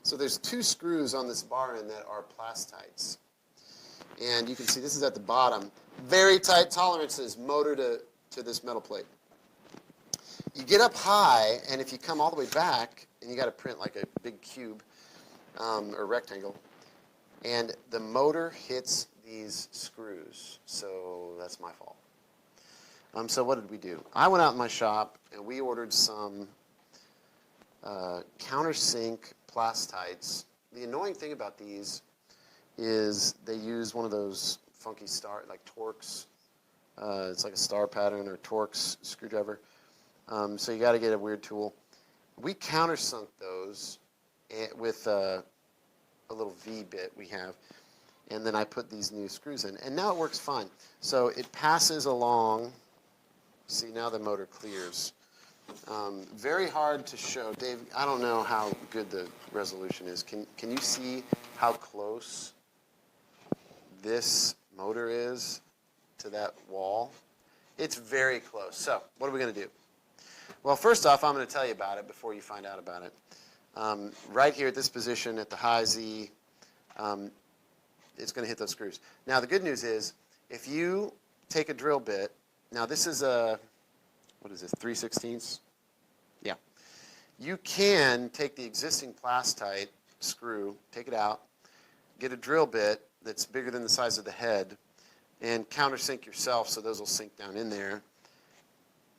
So there's two screws on this bar end that are Plastites. And you can see this is at the bottom. Very tight tolerances, motor to this metal plate. You get up high, and if you come all the way back, and you got to print like a big cube or rectangle, and the motor hits these screws. So that's my fault. So what did we do? I went out in my shop, and we ordered some countersink Plastites. The annoying thing about these is they use one of those funky star, like Torx. It's like a star pattern or Torx screwdriver. So you got to get a weird tool. We countersunk those with a little V bit we have, and then I put these new screws in, and now it works fine. So it passes along. See, now the motor clears. Very hard to show. Dave, I don't know how good the resolution is. Can you see how close this motor is to that wall? It's very close. So what are we going to do? Well, first off, I'm going to tell you about it before you find out about it. Right here at this position at the high Z, it's going to hit those screws. Now, the good news is if you take a drill bit, now this is a, what is this, 3/16? Yeah. You can take the existing Plastite screw, take it out, get a drill bit that's bigger than the size of the head, and countersink yourself so those will sink down in there.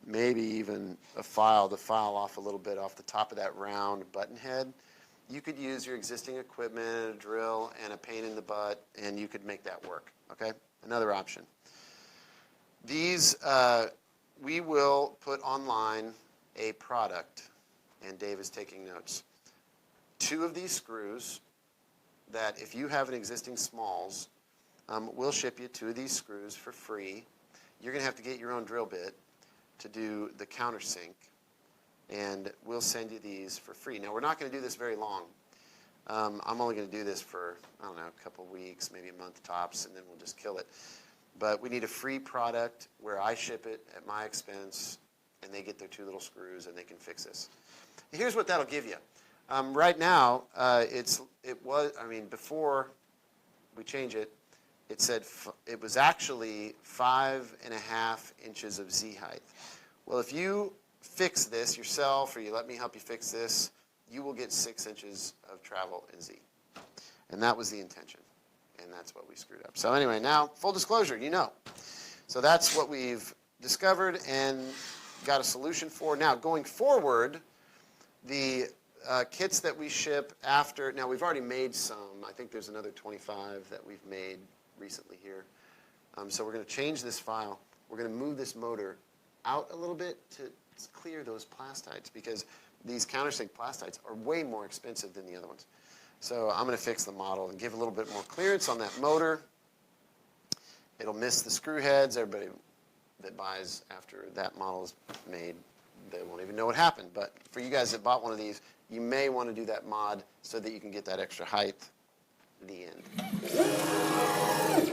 Maybe even a file to file off a little bit off the top of that round button head. You could use your existing equipment, a drill, and a pain in the butt, and you could make that work, okay? Another option. These, we will put online a product, and Dave is taking notes. 2 of these screws that if you have an existing Smalls, we'll ship you 2 of these screws for free. You're going to have to get your own drill bit to do the countersink, and we'll send you these for free. Now, we're not going to do this very long. I'm only going to do this for, I don't know, a couple weeks, maybe a month tops, and then we'll just kill it. But we need a free product where I ship it at my expense, and they get their 2 little screws, and they can fix this. Here's what that'll give you. Right now, before we change it, it said it was actually 5.5 inches of Z height. Well, if you fix this yourself or you let me help you fix this, you will get 6 inches of travel in Z. And that was the intention. And that's what we screwed up. So anyway, now, full disclosure, you know. So that's what we've discovered and got a solution for. Now, going forward, the kits that we ship after, now we've already made some. I think there's another 25 that we've made recently here. So we're going to change this file. We're going to move this motor out a little bit to clear those Plastites because these countersink Plastites are way more expensive than the other ones. So I'm going to fix the model and give a little bit more clearance on that motor. It'll miss the screw heads. Everybody that buys after that model is made, they won't even know what happened. But for you guys that bought one of these, you may want to do that mod so that you can get that extra height. The end.